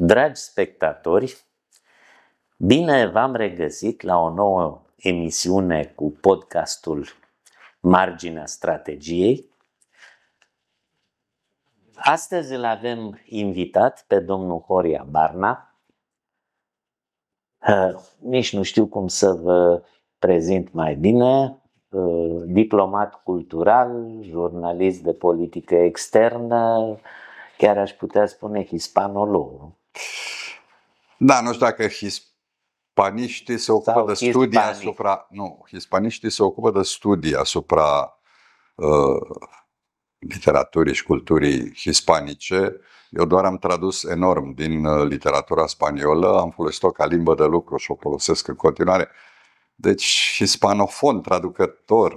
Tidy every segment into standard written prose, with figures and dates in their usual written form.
Dragi spectatori, bine v-am regăsit la o nouă emisiune cu podcastul Marginea Strategiei. Astăzi îl avem invitat pe domnul Horia Barna. Nici nu știu cum să vă prezint mai bine. Diplomat cultural, jurnalist de politică externă, chiar aș putea spune hispanolog. Da, nu știu dacă hispaniștii se ocupă de studii asupra... Nu, hispaniștii se ocupă de studii asupra literaturii și culturii hispanice. Eu doar am tradus enorm din literatura spaniolă, am folosit-o ca limbă de lucru și o folosesc în continuare. Deci, hispanofon, traducător.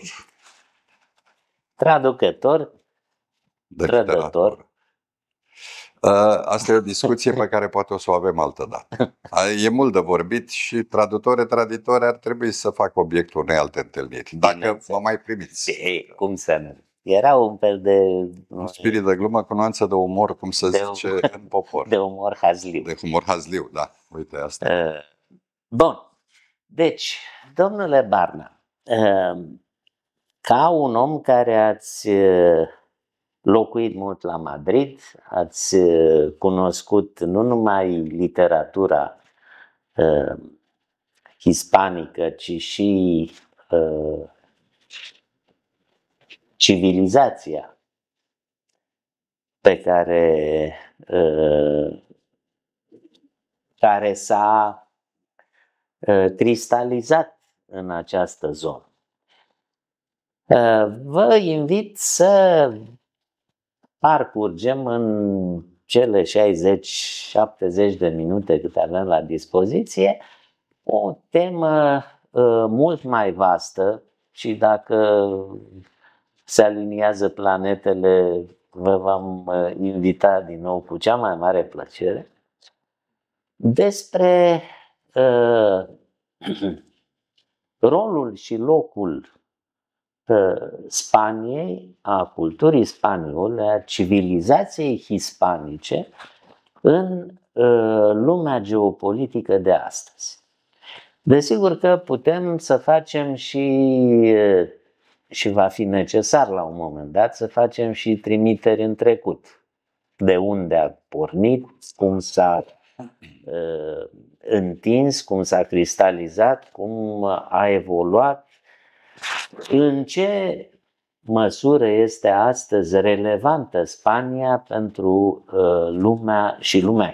Traducător, trădător. Asta e o discuție pe care poate o să o avem altă dată. E mult de vorbit și traditori ar trebui să facă obiectul unei alte întâlniri. Dacă vă mai primiți. Cum să nu? Era un fel de... Un spirit de glumă cu nuanță de umor, cum se zice în popor. De umor hazliu. De umor hazliu, da. Uite asta. Bun. Deci, domnule Barna, ca un om care ați locuit mult la Madrid, ați cunoscut nu numai literatura hispanică, ci și civilizația pe care s-a cristalizat în această zonă. Vă invit să parcurgem în cele 60-70 de minute cât avem la dispoziție o temă mult mai vastă și dacă se aliniază planetele vă vom invita din nou cu cea mai mare plăcere despre rolul și locul Spaniei, a culturii spaniole, a civilizației hispanice în lumea geopolitică de astăzi. Desigur că putem să facem și va fi necesar la un moment dat să facem și trimiteri în trecut. De unde a pornit, cum s-a întins, cum s-a cristalizat, cum a evoluat, în ce măsură este astăzi relevantă Spania pentru lumea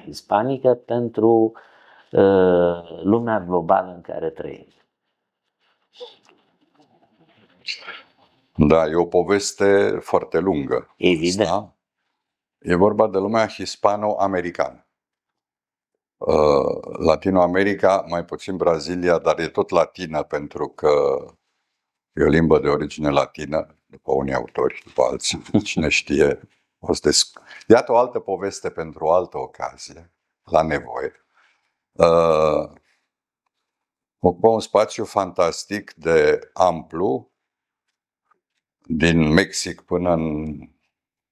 hispanică, pentru lumea globală în care trăim. Da, e o poveste foarte lungă. Evident. Asta. E vorba de lumea hispano-americană. Latinoamerica, mai puțin Brazilia, dar e tot latină pentru că e o limbă de origine latină, după unii autori, după alții, cine știe. Iată o altă poveste pentru o altă ocazie, la nevoie. Ocupă un spațiu fantastic de amplu, din Mexic până în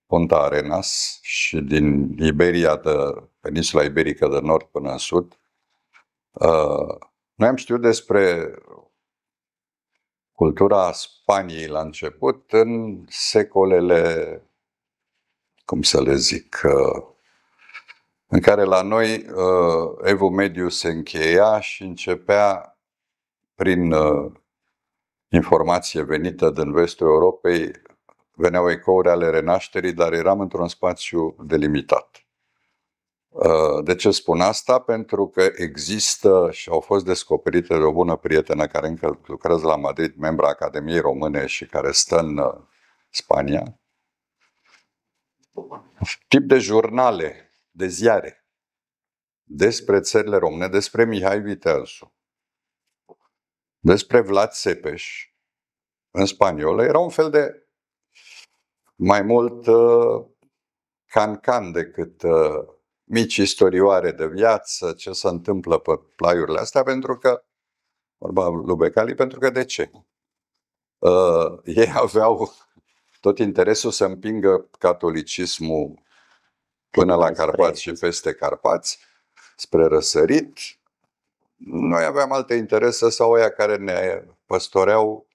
Punta Arenas și din Iberia, peninsula iberică de nord până în sud. Noi am știut despre cultura Spaniei la început în secolele, cum să le zic, în care la noi Evul Mediu se încheia și începea prin informație venită din vestul Europei, veneau ecouri ale renașterii, dar eram într-un spațiu delimitat. De ce spun asta? Pentru că există și au fost descoperite de o bună prietenă care încă lucrează la Madrid, membra Academiei Române și care stă în Spania, tip de jurnale, de ziare despre țările române, despre Mihai Viteazu, despre Vlad Țepeș în spaniolă. Era un fel de mai mult can-can decât mici istorioare de viață, ce se întâmplă pe plaiurile astea, pentru că, vorba lui Becali, pentru că de ce? Ei aveau tot interesul să împingă catolicismul până la Carpați și peste Carpați, spre răsărit. Noi aveam alte interese sau aia care ne păstoreau,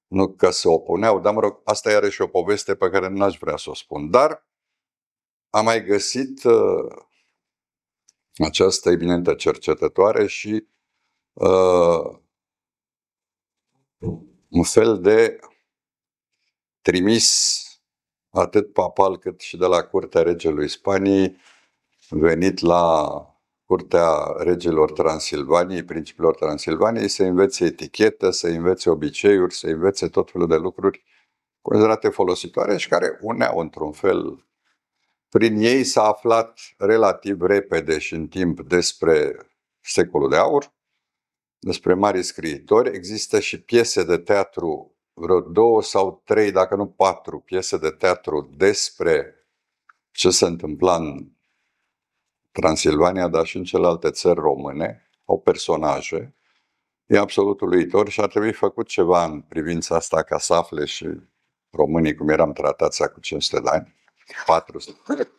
nu că se opuneau, dar mă rog, asta e iarăși o poveste pe care n-aș vrea să o spun. Dar am mai găsit această eminentă cercetătoare și un fel de trimis atât papal cât și de la curtea regelui Spaniei, venit la curtea regilor Transilvaniei, principilor Transilvaniei, să învețe etichetă, să învețe obiceiuri, să învețe tot felul de lucruri considerate folositoare și care uneau într-un fel. Prin ei s-a aflat relativ repede și în timp despre secolul de aur, despre mari scriitori. Există și piese de teatru, vreo 2 sau 3, dacă nu 4 piese de teatru despre ce se întâmpla în Transilvania, dar și în celelalte țări române. Au personaje. E absolut uluitor și ar trebui făcut ceva în privința asta ca să afle și românii cum eram tratați acum 500 de ani, 400.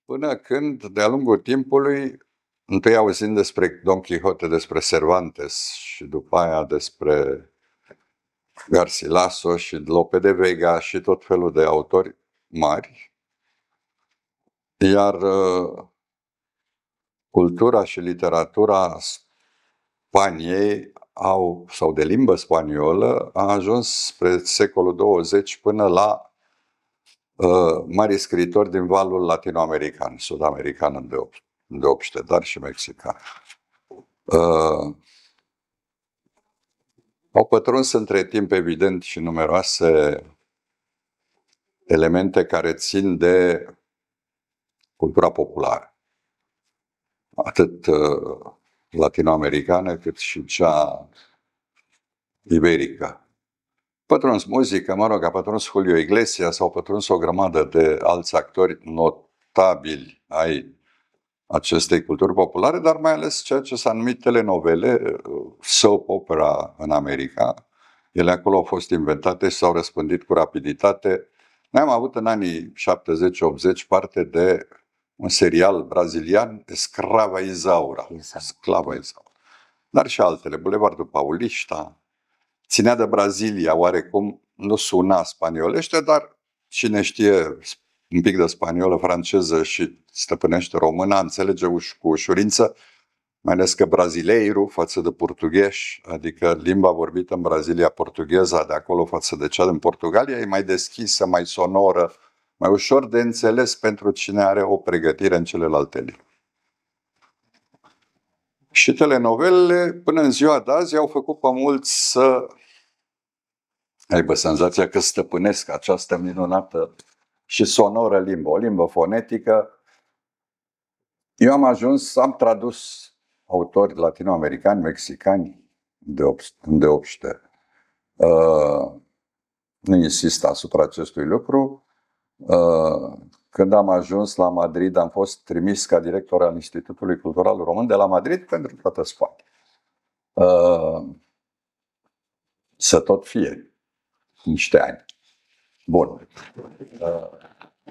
Până când, de-a lungul timpului, întâi auzind despre Don Quixote, despre Cervantes și după aia despre Garcilaso și Lope de Vega și tot felul de autori mari, iar cultura și literatura Spaniei sau de limbă spaniolă a ajuns spre secolul 20 până la mari scriitori din valul latinoamerican, sud-american îndeopște, dar și mexican. Au pătruns între timp, evident, și numeroase elemente care țin de cultura populară, atât latinoamericană cât și cea iberică. Pătruns muzică, mă rog, a pătruns Julio Iglesias, au pătruns o grămadă de alți actori notabili ai acestei culturi populare, dar mai ales ceea ce s-a numit telenovele, soap opera în America. Ele acolo au fost inventate și s-au răspândit cu rapiditate. Noi am avut în anii 70-80 parte de un serial brazilian, Escrava Isaura. Sclava Isaura. Dar și altele, Bulevardul Paulista. Ținea de Brazilia, oarecum nu suna spaniolește, dar cine știe un pic de spaniolă, franceză și stăpânește româna, înțelege cu ușurință, mai ales că brazileirul față de portugheș, adică limba vorbită în Brazilia, portugheza de acolo față de cea din Portugalia, e mai deschisă, mai sonoră, mai ușor de înțeles pentru cine are o pregătire în celelalte limbi. Și telenovelele, până în ziua de azi, au făcut pe mulți să aibă senzația că stăpânesc această minunată și sonoră limbă, o limbă fonetică. Eu am tradus autori latinoamericani, mexicani, îndeopște. Nu insist asupra acestui lucru. Când am ajuns la Madrid, am fost trimis ca director al Institutului Cultural Român de la Madrid pentru toată Spania. Să tot fie niște ani. Bun.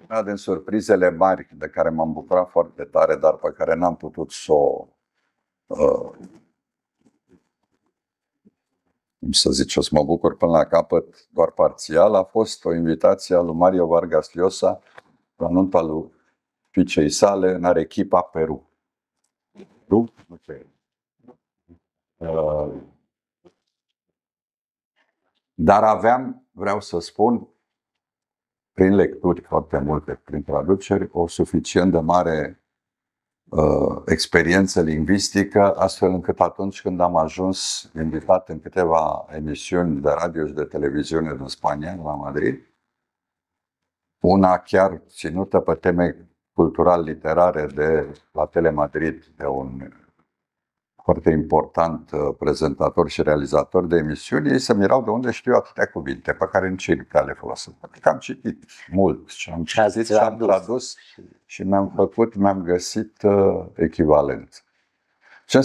Una din surprizele mari de care m-am bucurat foarte tare, dar pe care n-am putut să o să mă bucur până la capăt, doar parțial, a fost o invitație a lui Mario Vargas Llosa la nunta lui fiicei sale în Arequipa, Peru. Dar vreau să spun, prin lecturi foarte multe, prin traduceri, o suficient de mare experiență lingvistică, astfel încât atunci când am ajuns invitat în câteva emisiuni de radio și de televiziune din Spania, la Madrid, una chiar ținută pe teme cultural-literare la Telemadrid, de un foarte important prezentator și realizator de emisiuni, ei se mirau de unde știu atâtea cuvinte pe care nici ei nu le folosesc. Pentru că am citit mult și am citit și am tradus și mi-am găsit echivalent. Ce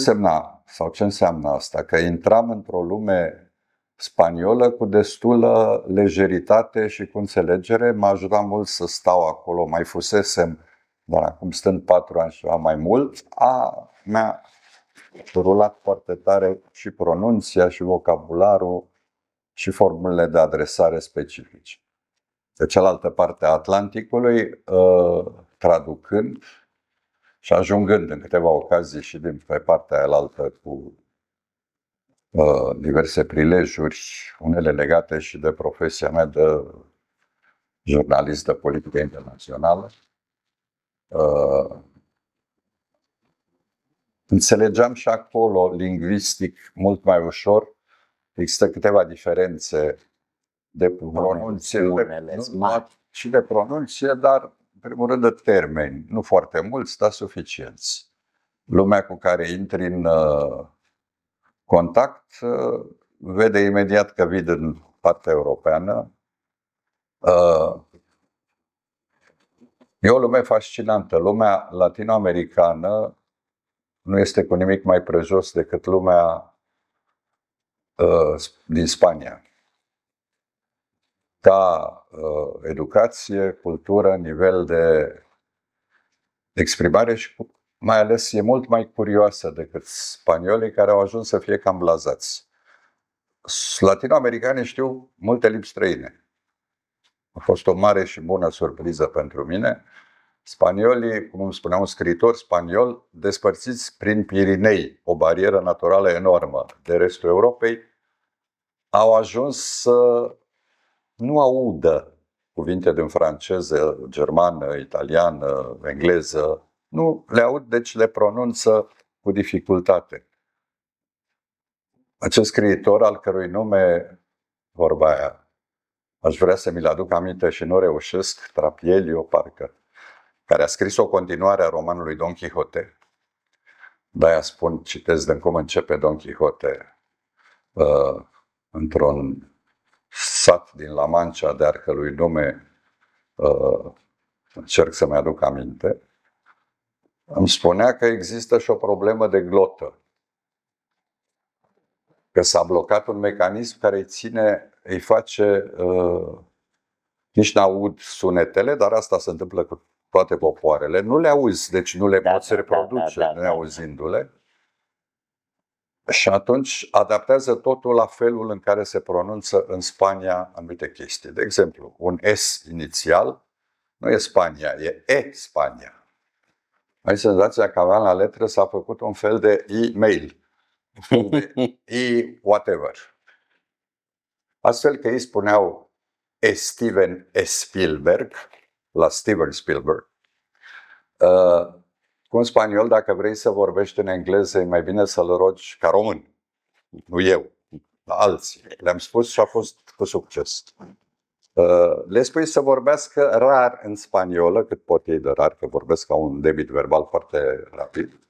înseamnă asta? Că intram într-o lume spaniolă cu destulă lejeritate și cu înțelegere. M-a ajutat mult să stau acolo. Mai fusesem Dar acum, stând 4 ani și ceva mai mult, mi-a rulat foarte tare și pronunția, și vocabularul, și formulele de adresare specifice. De cealaltă parte a Atlanticului, traducând și ajungând în câteva ocazii și din pe partea aia cu diverse prilejuri, unele legate și de profesia mea de jurnalist de politică internațională, înțelegeam și acolo, lingvistic, mult mai ușor. Există câteva diferențe de pronunție, și de pronunție, dar, în primul rând, de termeni. Nu foarte mulți, dar suficienți. Lumea cu care intri în contact vede imediat că vii din partea europeană. E o lume fascinantă. Lumea latinoamericană nu este cu nimic mai prejos decât lumea din Spania. Ca educație, cultură, nivel de exprimare și mai ales e mult mai curioasă decât spaniolii, care au ajuns să fie cam blazați. Latinoamericanii știu multe limbi străine. A fost o mare și bună surpriză pentru mine. Spaniolii, cum îmi spunea un scriitor spaniol, despărțiți prin Pirinei, o barieră naturală enormă de restul Europei, au ajuns să nu audă cuvinte din franceză, germană, italiană, engleză. Nu le aud, deci le pronunță cu dificultate. Acest scriitor, al cărui nume, vorba aia, aș vrea să mi-l aduc aminte și nu reușesc, Trapielio, parcă, care a scris o continuare a romanului Don Quixote. De-aia spun, citesc de cum începe Don Quixote, într-un sat din La Mancha, de al cărui nume încerc să-mi aduc aminte. Îmi spunea că există și o problemă de glotă. Că s-a blocat un mecanism care îi face, nici n-aud sunetele, dar asta se întâmplă cu toate popoarele. Nu le auzi, deci nu le poți reproduce neauzindu-le. Și atunci adaptează totul la felul în care se pronunță în Spania anumite chestii. De exemplu, un S inițial nu e Spania, e E-Spania. Ai senzația că aveam la letră s-a făcut un fel de e-mail, un fel de e-whatever. Astfel că ei spuneau Steven Spielberg, la Steven Spielberg. Cu un spaniol, dacă vrei să vorbești în engleză, e mai bine să-l rogi ca român. Nu eu, dar alții. Le-am spus și a fost cu succes. Le spui să vorbească rar în spaniolă, cât pot ei de rar, că vorbesc ca un debit verbal foarte rapid.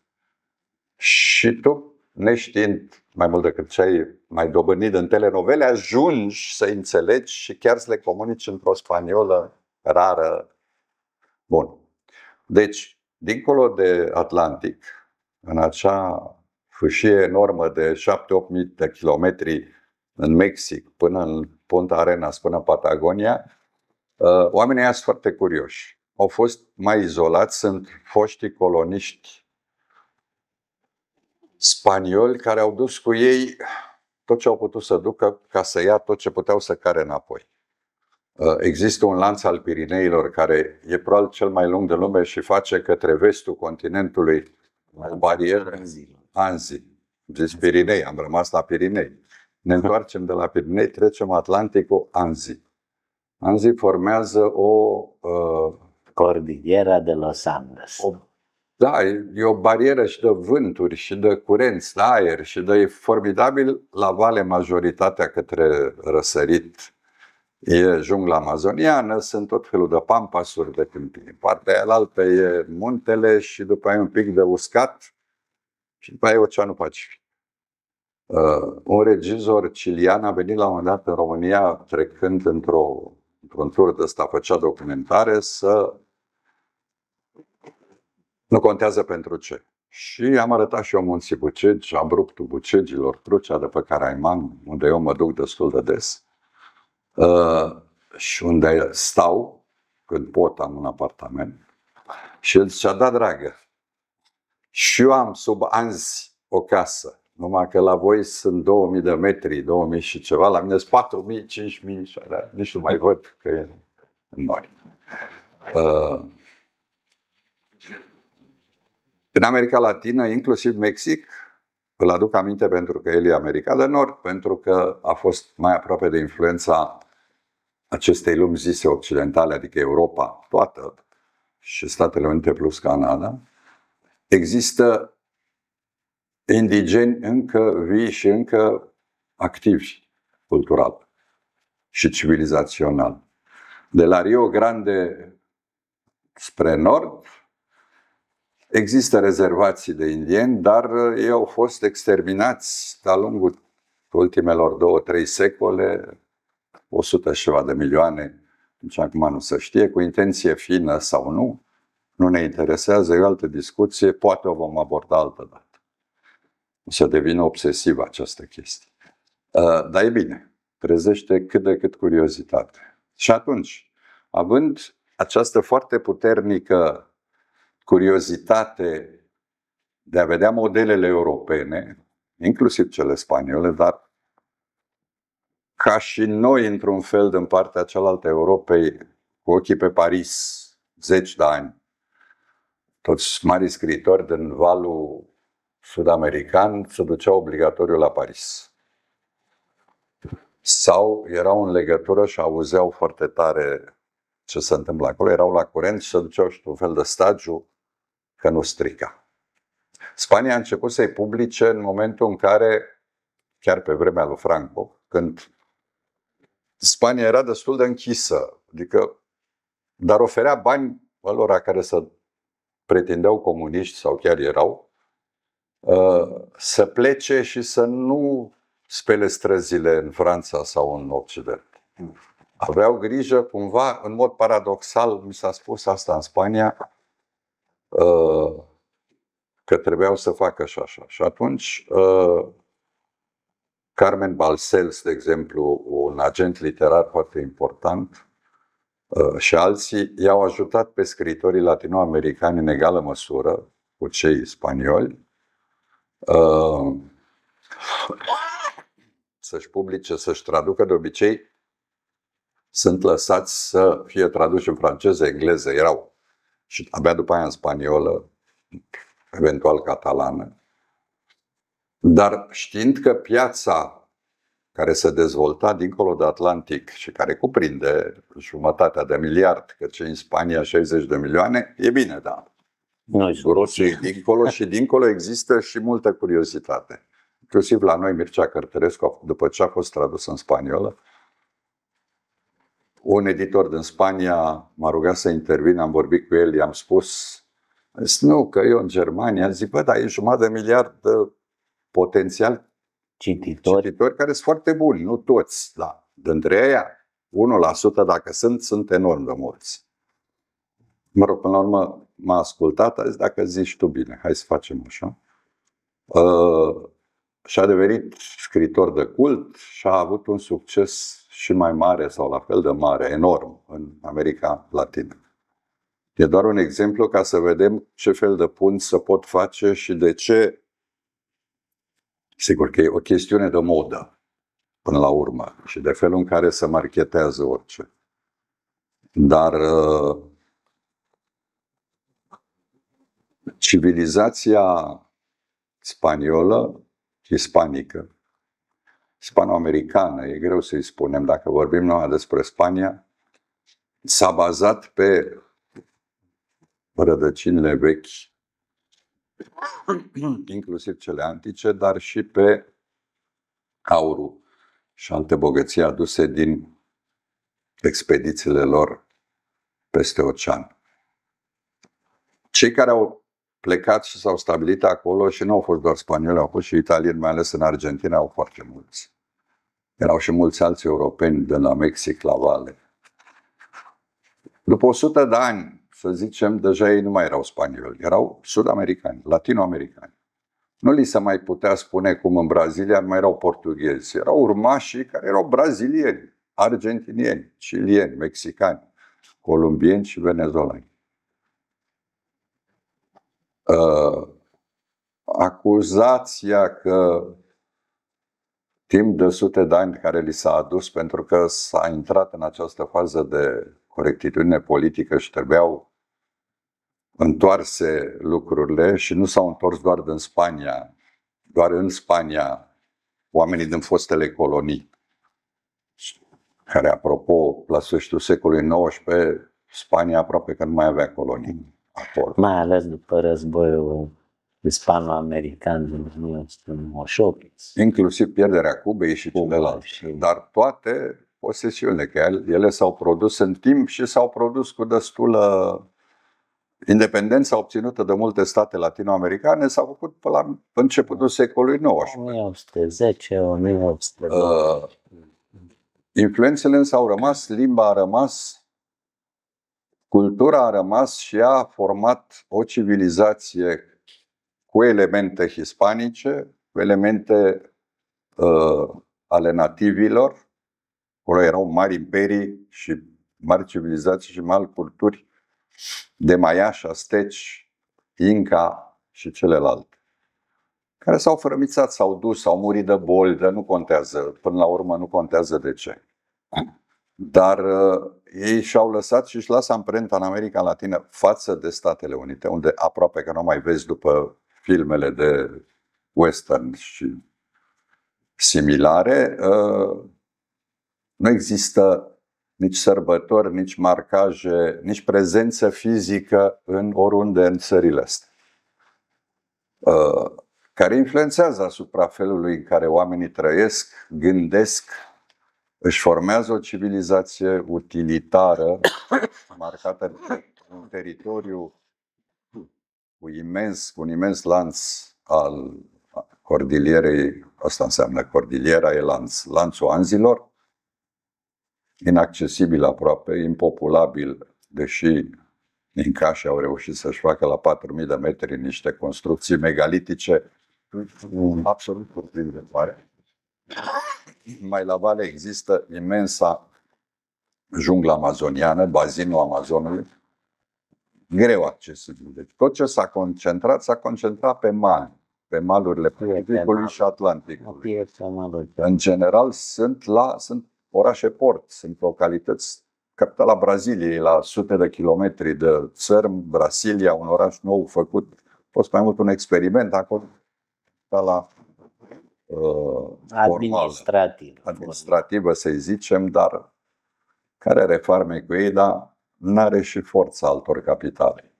Și tu, neștiind mai mult decât ce ai mai dobândit în telenovele, ajungi să înțelegi și chiar să le comunici într-o spaniolă rară. Bun. Deci, dincolo de Atlantic, în acea fâșie enormă de 7-8 mii de kilometri în Mexic, până în Punta Arenas, până în Patagonia, oamenii ăia sunt foarte curioși. Au fost mai izolați, sunt foștii coloniști spanioli care au dus cu ei tot ce au putut să ducă ca să ia tot ce puteau să care înapoi. Există un lanț al Pirineilor care e probabil cel mai lung de lume și face către vestul continentului o barieră. Anzi. Deci Pirinei, am rămas la Pirinei. Ne întoarcem de la Pirinei, trecem Atlanticul, Anzi. Anzi formează o Cordillera de Los Andes. Da, e o barieră și de vânturi și de curenți de aer și e formidabil la vale majoritatea către răsărit. E jungla amazoniană, sunt tot felul de pampasuri de câmpii. Partea aia e muntele și după aia un pic de uscat și după aia e Oceanul Pacific. Un regizor cilian a venit la un moment dat în România, trecând într-un tur de ăsta, făcea documentare, nu contează pentru ce. Și am arătat și eu Munții Bucegi, abruptul Bucegilor, crucea de pe Caraiman, unde eu mă duc destul de des. Și unde stau, când pot, am un apartament. Și el zicea, da, dragă, și eu am sub anzi o casă, numai că la voi sunt 2000 de metri, 2000 și ceva, la mine sunt 4000, 5000, nici nu mai văd că e în noi. În America Latină, inclusiv Mexic, îl aduc aminte pentru că el e America de Nord, pentru că a fost mai aproape de influența acestei lumi zise occidentale, adică Europa toată și Statele Unite plus Canada. Există indigeni încă vii și încă activi cultural și civilizațional. De la Rio Grande spre nord există rezervații de indieni, dar ei au fost exterminați de-a lungul ultimelor 2-3 secole, 100 și ceva de milioane, nici acum nu se știe, cu intenție fină sau nu, nu ne interesează, e o altă discuție, poate o vom aborda altă dată. O să devină obsesivă această chestie. Dar e bine, trezește cât de cât curiozitate. Și atunci, având această foarte puternică curiozitate de a vedea modelele europene, inclusiv cele spaniole, dar ca și noi, într-un fel, din partea cealaltă a Europei, cu ochii pe Paris, 10 de ani, toți mari scriitori din valul sud-american se duceau obligatoriu la Paris. Sau erau în legătură și auzeau foarte tare ce se întâmplă acolo, erau la curent și se duceau și un fel de stagiu că nu strica. Spania a început să-i publice în momentul în care, chiar pe vremea lui Franco, când Spania era destul de închisă, adică, dar oferea bani ălora care se pretindeau comuniști sau chiar erau, să plece și să nu spele străzile în Franța sau în Occident. Aveau grijă, cumva, în mod paradoxal, mi s-a spus asta în Spania, că trebuiau să facă și așa. Și atunci, Carmen Balcells, de exemplu, un agent literar foarte important, și alții i-au ajutat pe scriitorii latinoamericani în egală măsură cu cei spanioli să-și publice, să-și traducă. De obicei sunt lăsați să fie traduși în franceză, engleză, erau și abia după aia în spaniolă, eventual catalană. Dar știind că piața care se dezvolta dincolo de Atlantic și care cuprinde 1,5 de miliard, că cei în Spania 60 de milioane, e bine, da. Grosul dincolo și dincolo există și multă curiozitate. Inclusiv la noi, Mircea Cărtărescu, după ce a fost tradus în spaniolă, un editor din Spania m-a rugat să intervin, am vorbit cu el, i-am spus, nu, că eu în Germania, zic, bă, dar e 1,5 de miliard de potențial cititori care sunt foarte buni, nu toți, da. Dintre aia, 1% dacă sunt enorm de mulți. Mă rog, până la urmă m-a ascultat, a zis, dacă zici tu bine, hai să facem așa. Și a devenit scriitor de cult și a avut un succes și mai mare sau la fel de mare, enorm, în America Latină. E doar un exemplu ca să vedem ce fel de punți se pot face și de ce. Sigur că e o chestiune de modă, până la urmă, și de felul în care se marketează orice. Dar civilizația spaniolă, hispanică, hispano-americană, e greu să-i spunem, dacă vorbim noi despre Spania, s-a bazat pe rădăcinile vechi, inclusiv cele antice, dar și pe aurul și alte bogății aduse din expedițiile lor peste ocean. Cei care au plecat și s-au stabilit acolo, și nu au fost doar spanioli, au fost și italieni, mai ales în Argentina, au foarte mulți. Erau și mulți alți europeni de la Mexic la Vale. După 100 de ani, să zicem, deja ei nu mai erau spanioli, erau sud-americani, latino-americani. Nu li se mai putea spune cum în Brazilia nu mai erau portughezi, erau urmașii care erau brazilieni, argentinieni, cilieni, mexicani, colombieni și venezuelani. Acuzația că timp de sute de ani care li s-a adus pentru că s-a intrat în această fază de corectitudine politică și trebuiau întoarse lucrurile și nu s-au întors doar din Spania, doar în Spania oamenii din fostele colonii, care, apropo, la sfârșitul secolului XIX, Spania aproape că nu mai avea colonii acolo. Mai ales după războiul hispano-american din 1998. Inclusiv pierderea Cubei și celelalte. Dar toate posesiunile, că ele s-au produs în timp și s-au produs cu destulă independența obținută de multe state latinoamericane s-a făcut pe la începutul secolului XIX. 1910, 1820. Influențele însă au rămas, limba a rămas, cultura a rămas și a format o civilizație cu elemente hispanice, cu elemente ale nativilor. Acolo erau mari imperii și mari civilizații și mari culturi de maiași, asteci, inca și celelalte, care s-au fărămițat, s-au dus, s-au murit de boli, dar nu contează, până la urmă nu contează de ce. Dar ei și-au lăsat și își lasă amprenta în America Latină față de Statele Unite, unde aproape că nu mai vezi după filmele de western și similare. Nu există nici sărbători, nici marcaje, nici prezență fizică în oriunde în țările astea, care influențează asupra felului în care oamenii trăiesc, gândesc, își formează o civilizație utilitară marcată de un teritoriu cu un imens lanț al cordilierei, asta înseamnă cordiliera, e lanțul Anzilor, inaccesibil aproape, impopulabil, deși incașii au reușit să-și facă la 4.000 de metri niște construcții megalitice absolut surprinzătoare. Mai la vale există imensa junglă amazoniană, bazinul Amazonului, greu accesibil. Deci tot ce s-a concentrat pe mari, pe malurile Pacificului și Atlanticului. În general sunt orașe port, sunt localități, capitala Braziliei, la sute de kilometri de țărm, Brasilia, un oraș nou făcut, a fost mai mult un experiment acolo, la administrativă, să-i zicem, dar care are farme cu ei, dar n-are și forța altor capitale.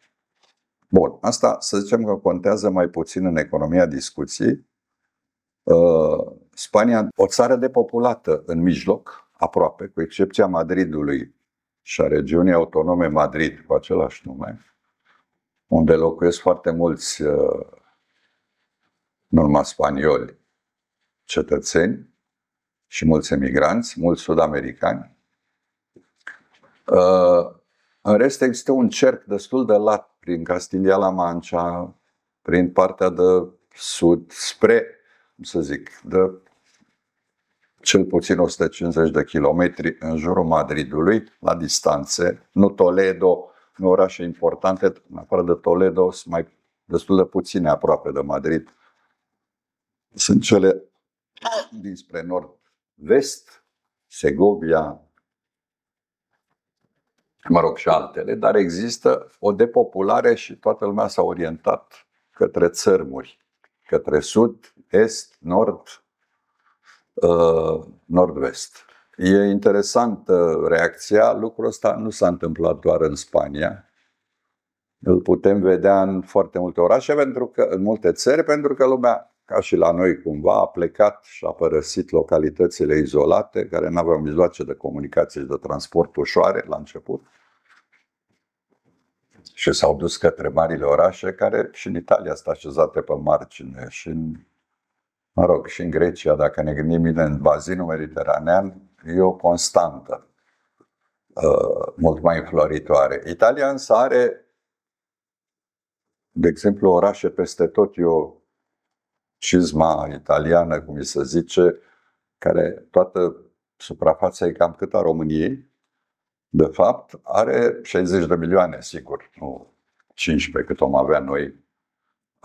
Bun, asta să zicem că contează mai puțin în economia discuției. Spania, o țară depopulată în mijloc, aproape, cu excepția Madridului și a regiunii autonome Madrid, cu același nume, unde locuiesc foarte mulți, nu numai spanioli, cetățeni și mulți emigranți, mulți sud-americani. În rest există un cerc destul de lat prin Castilia-La Mancha, prin partea de sud, spre, cum să zic, de cel puțin 150 de kilometri în jurul Madridului, la distanțe. Nu Toledo, nu orașe importante, în afară de Toledo, sunt mai destul de puține aproape de Madrid. Sunt cele dinspre nord-vest, Segovia, mă rog, și altele, dar există o depopulare și toată lumea s-a orientat către țărmuri, către sud, est, nord, nord-vest. E interesantă reacția, lucrul ăsta nu s-a întâmplat doar în Spania. Îl putem vedea în foarte multe orașe, în multe țări, pentru că lumea, ca și la noi cumva, a plecat și a părăsit localitățile izolate, care nu aveau mijloace de comunicație și de transport ușoare la început. Și s-au dus către marile orașe, care și în Italia sunt așezate pe margine, și și în Grecia, dacă ne gândim bine, în bazinul mediteranean, e o constantă mult mai înfloritoare. Italia însă are, de exemplu, orașe peste tot, e o cizma italiană, cum se zice, care toată suprafața e cam cât a României. De fapt, are 60 de milioane, sigur, nu 15 cât om avea noi.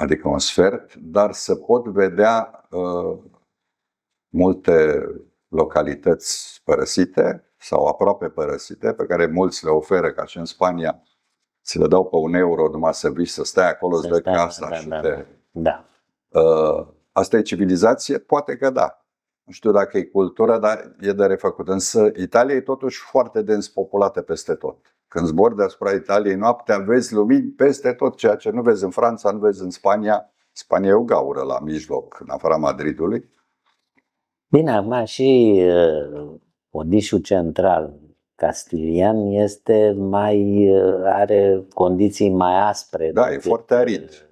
adică un sfert, dar se pot vedea multe localități părăsite sau aproape părăsite, pe care mulți le oferă, ca și în Spania, ți le dau pe €1 numai să vii, să stai acolo, îți dă casa și te... Da. Asta e civilizație? Poate că da. Nu știu dacă e cultură, dar e de refăcut. Însă Italia e totuși foarte dens populată peste tot. Când zbori deasupra Italiei noaptea, vezi lumini peste tot, ceea ce nu vezi în Franța, nu vezi în Spania. Spania e o gaură la mijloc, în afara Madridului. Bine, acum și Odișul central castilian este are condiții mai aspre. Da, e foarte arid.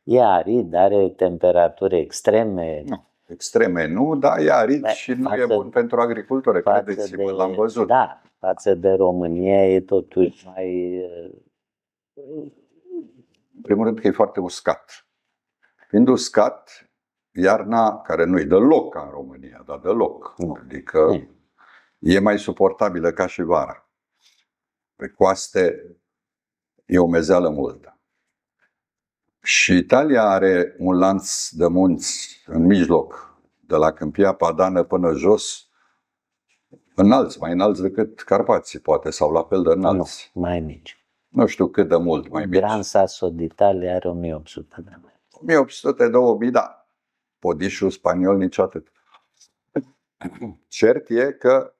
E arid, are temperaturi extreme. Nu, extreme nu, dar e arid și nu e bun pentru agricultură, credeți-mă, l-am văzut. Da, față de România e totuși mai... În primul rând că e foarte uscat. Fiind uscat, iarna, care nu-i deloc ca în România, dar deloc, adică e mai suportabilă ca și vara. Pe coaste e o mezeală multă. Și Italia are un lanț de munți în mijloc, de la Câmpia Padană până jos, înalți, mai înalți decât Carpații, poate, sau la fel de înalți. Nu, mai mici. Nu știu cât de mult mai mici. Gran Sasso d'Italia are 1800 de metri. 1800-2000, da. Podișul spaniol nici atât. Cert e că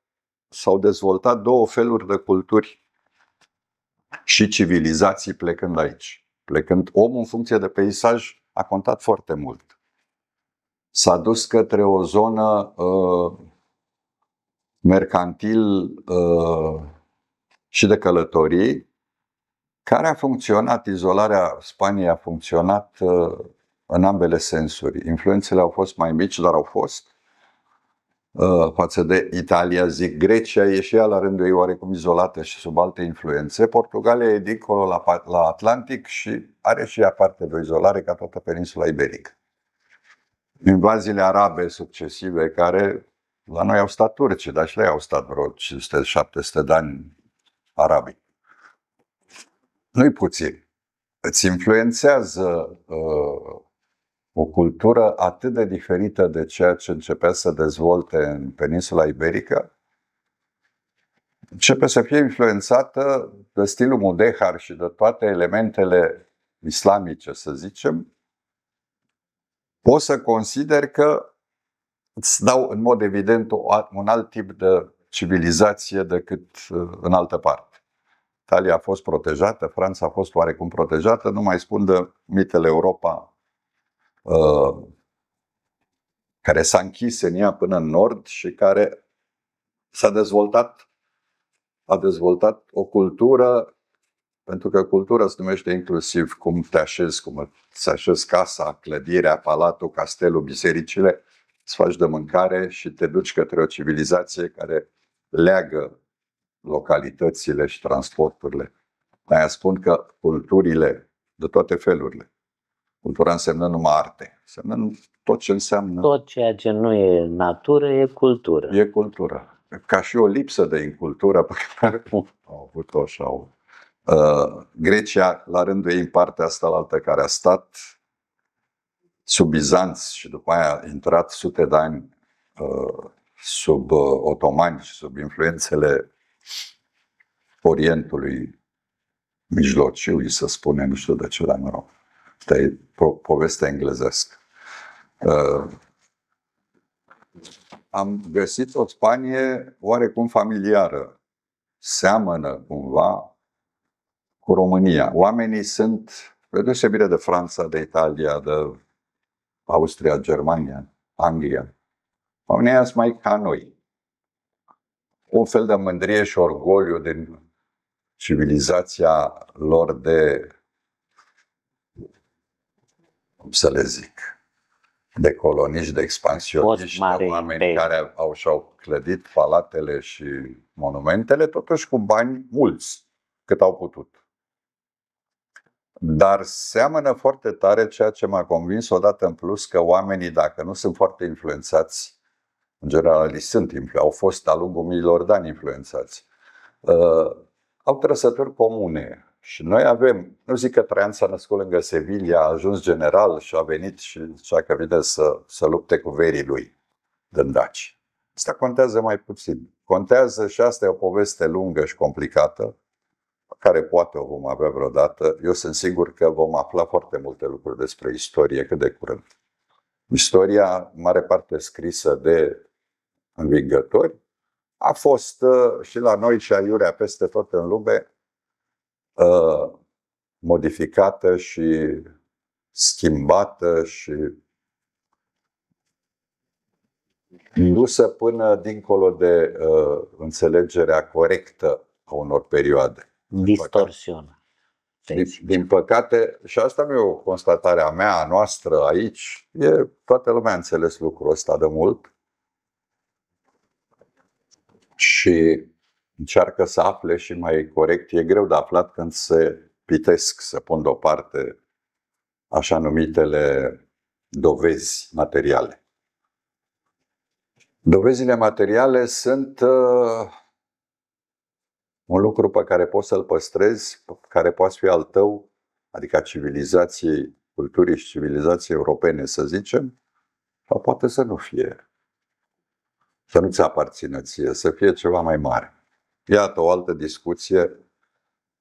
s-au dezvoltat două feluri de culturi și civilizații plecând aici. Plecând, omul în funcție de peisaj a contat foarte mult. S-a dus către o zonă mercantil și de călătorii, care a funcționat, izolarea Spaniei a funcționat în ambele sensuri. Influențele au fost mai mici, dar au fost. Față de Italia, zic, Grecia e și ea la rândul ei oarecum izolată și sub alte influențe. Portugalia e dincolo la Atlantic și are și ea parte de o izolare ca toată peninsula iberică. Invaziile arabe succesive, care la noi au stat turcii, dar și la ei au stat vreo 500-700 de ani arabii. Nu-i puțin. Îți influențează o cultură atât de diferită de ceea ce începea să dezvolte în peninsula iberică, începe să fie influențată de stilul mudehar și de toate elementele islamice, să zicem. Poți să consider că îți dau în mod evident un alt tip de civilizație decât în altă parte. Italia a fost protejată, Franța a fost oarecum protejată, nu mai spun de mitele Europa, care s-a închis în ea până în nord și care a dezvoltat o cultură, pentru că cultura se numește inclusiv cum te așezi, cum îți așezi casa, clădirea, palatul, castelul, bisericile, îți faci de mâncare și te duci către o civilizație care leagă localitățile și transporturile. De-aia spun că culturile de toate felurile, cultura înseamnă numai arte, înseamnă tot ce înseamnă. Tot ceea ce nu e natură e cultură. E cultură. Ca și o lipsă de incultură pe care au avut-o și au. Grecia, la rândul ei, în partea asta la altă, care a stat sub Bizanți și după aia a intrat sute de ani sub otomani și sub influențele Orientului Mijlociu, să spune, nu știu de ce, dar mă rog. Asta e povestea englezească. Am găsit o Spanie oarecum familiară. Seamănă cumva cu România. Oamenii sunt, pe deosebire de Franța, de Italia, de Austria, Germania, Anglia. Oamenii sunt mai ca noi. Un fel de mândrie și orgoliu din civilizația lor de, cum să le zic, de coloniști, de expansioniști, de oameni care și-au clădit palatele și monumentele, totuși cu bani mulți, cât au putut. Dar seamănă foarte tare, ceea ce m-a convins odată în plus, că oamenii, dacă nu sunt foarte influențați, în general au fost de-a lungul miilor de ani influențați, au trăsături comune. Și noi avem, nu zic că Traian s-a născut lângă Sevilla, a ajuns general și a venit și zicea că vine să lupte cu verii lui din daci. Asta contează mai puțin. Contează, și asta e o poveste lungă și complicată, care poate o vom avea vreodată. Eu sunt sigur că vom afla foarte multe lucruri despre istorie cât de curând. Istoria, în mare parte scrisă de învingători, a fost și la noi și aiurea peste tot în lume modificată și schimbată și dusă până dincolo de înțelegerea corectă a unor perioade. Distorsiona. Din păcate, și asta nu e o constatare a mea, a noastră aici, toată lumea a înțeles lucrul ăsta de mult și încearcă să afle și mai corect. E greu de aflat când se pitesc, să pun deoparte așa numitele dovezi materiale. Dovezile materiale sunt un lucru pe care poți să-l păstrezi, care poate fi al tău, adică a civilizației, culturii și civilizației europene, să zicem, sau poate să nu fie. Să nu-ți aparțină ție, să fie ceva mai mare. Iată o altă discuție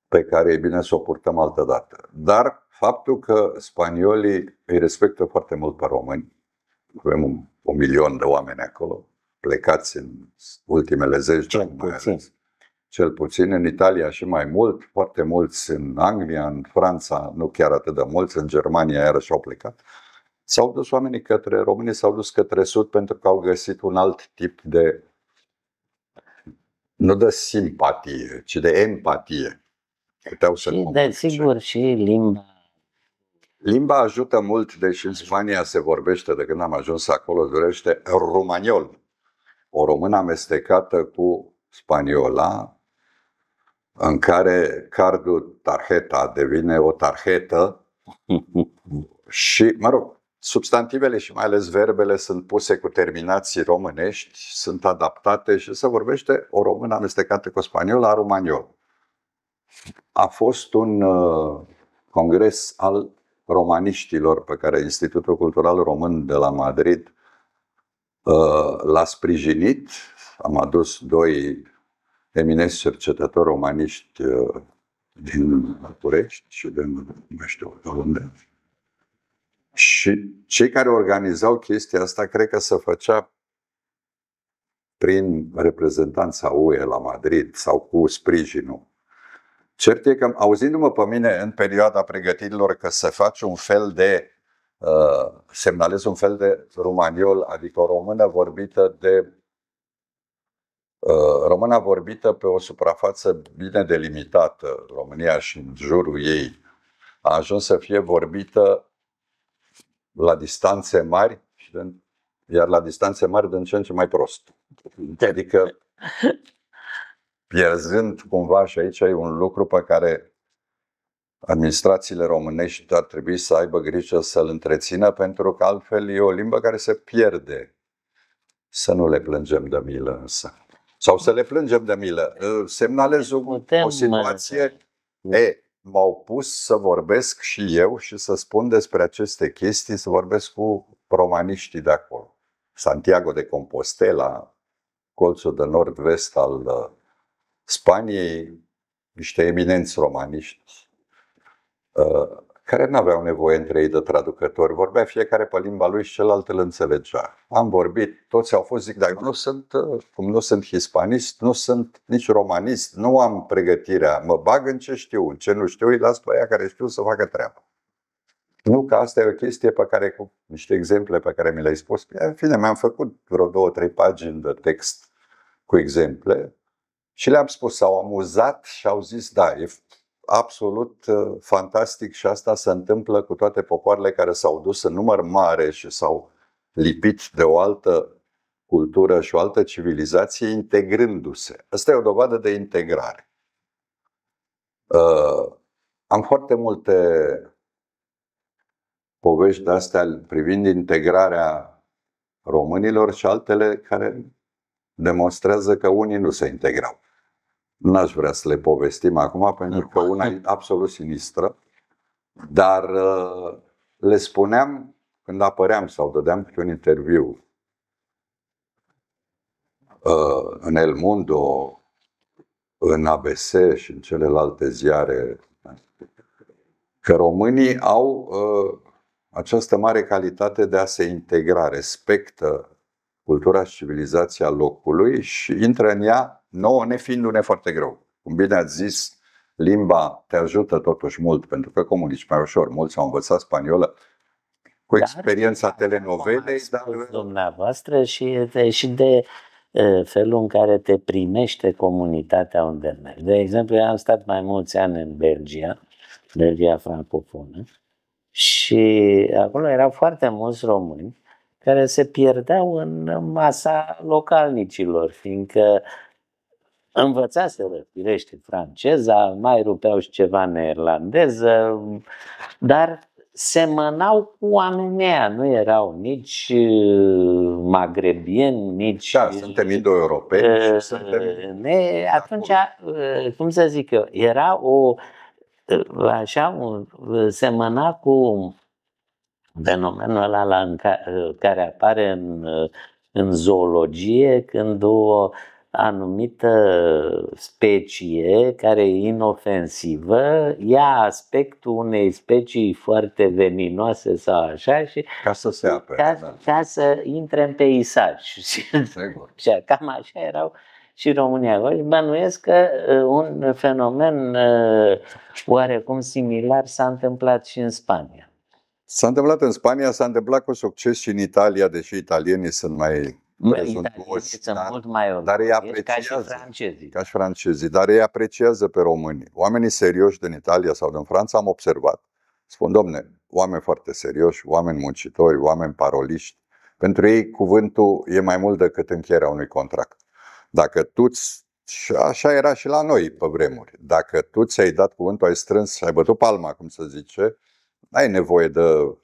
pe care e bine să o purtăm altă dată. Dar faptul că spaniolii îi respectă foarte mult pe români, avem 1 milion de oameni acolo, plecați în ultimele 10 de ani, cel puțin în Italia și mai mult, foarte mulți în Anglia, în Franța, nu chiar atât de mulți, în Germania iarăși au plecat. S-au dus oamenii românii s-au dus către sud pentru că au găsit un alt tip de, nu de simpatie, ci de empatie. Puteau să desigur și limba. Limba ajută mult, deși în Spania se vorbește, de când am ajuns acolo, durește romaniol. O română amestecată cu spaniola, în care cardul, tarjeta, devine o tarjetă și, mă rog, substantivele și mai ales verbele sunt puse cu terminații românești, sunt adaptate și se vorbește o română amestecată cu spaniola, romaniol. A fost un congres al romaniștilor pe care Institutul Cultural Român de la Madrid l-a sprijinit. Am adus 2 eminenți cercetători romaniști din București și din nu știu de unde. Și cei care organizau chestia asta, cred că se făcea prin reprezentanța UE la Madrid sau cu sprijinul. Cert e că, auzindu-mă pe mine în perioada pregătirilor că se face un fel de, semnalez un fel de romaniol, adică o română vorbită pe o suprafață bine delimitată, România și în jurul ei, a ajuns să fie vorbită la distanțe mari, iar la distanțe mari din ce în ce mai prost. Adică pierzând cumva, și aici e un lucru pe care administrațiile românești ar trebui să aibă grijă să-l întrețină, pentru că altfel e o limbă care se pierde. Să nu le plângem de milă însă. Sau să le plângem de milă. Semnalez o situație. M-au pus să vorbesc și eu și să spun despre aceste chestii, să vorbesc cu romaniștii de acolo. Santiago de Compostela, colțul de nord-vest al Spaniei, niște eminenți romaniști care nu aveau nevoie între ei de traducători. Vorbea fiecare pe limba lui și celălalt îl înțelegea. Am vorbit, toți au fost, zic, dar eu nu sunt, cum nu sunt hispanist, nu sunt nici romanist, nu am pregătirea, mă bag în ce știu, în ce nu știu, îi las pe aia care știu să facă treaba. Nu că asta e o chestie pe care, cu niște exemple pe care mi le-ai spus, în fine, mi-am făcut vreo 2-3 pagini de text cu exemple și le-am spus, s-au amuzat și au zis, da, e absolut fantastic și asta se întâmplă cu toate popoarele care s-au dus în număr mare și s-au lipit de o altă cultură și o altă civilizație integrându-se. Asta e o dovadă de integrare. Am foarte multe povești de-astea privind integrarea românilor și altele care demonstrează că unii nu se integrau. N-aș vrea să le povestim acum, pentru că una e absolut sinistră, dar le spuneam când apăream sau dădeam câte un interviu în El Mundo, în ABC și în celelalte ziare, că românii au această mare calitate de a se integra, respectă cultura și civilizația locului și intră în ea, nouă nefiindu-ne foarte greu. Cum bine ați zis, limba te ajută totuși mult, pentru că comunici mai ușor. Mulți au învățat spaniolă cu experiența telenovelei, dar dumneavoastră și de felul în care te primește comunitatea unde mergi. De exemplu, eu am stat mai mulți ani în Belgia francofonă, și acolo erau foarte mulți români care se pierdeau în masa localnicilor, fiindcă învățaseră, firește, franceza, mai rupeau și ceva neerlandeză, dar semănau cu oamenii ăia, nu erau nici magrebieni, nici... Da, suntem indo-europeni și suntem... Atunci, cum să zic eu, era semăna cu fenomenul ăla care apare în zoologie, când o anumită specie care e inofensivă ia aspectul unei specii foarte veninoase sau așa și ca să se apere, ca să intre în peisaj. Și cam așa erau și România. Și bănuiesc că un fenomen oarecum similar s-a întâmplat și în Spania. S-a întâmplat în Spania, s-a întâmplat cu succes și în Italia, deși italienii sunt mai prezuntuoși, dar ei apreciază, ca și francezii, dar ei apreciază pe români. Oamenii serioși din Italia sau din Franța am observat, spun, domne, oameni foarte serioși, oameni muncitori, oameni paroliști. Pentru ei cuvântul e mai mult decât încheierea unui contract. Dacă tu, și așa era și la noi pe vremuri, dacă tu ți-ai dat cuvântul, ai strâns și ai bătut palma, cum se zice, n-ai nevoie de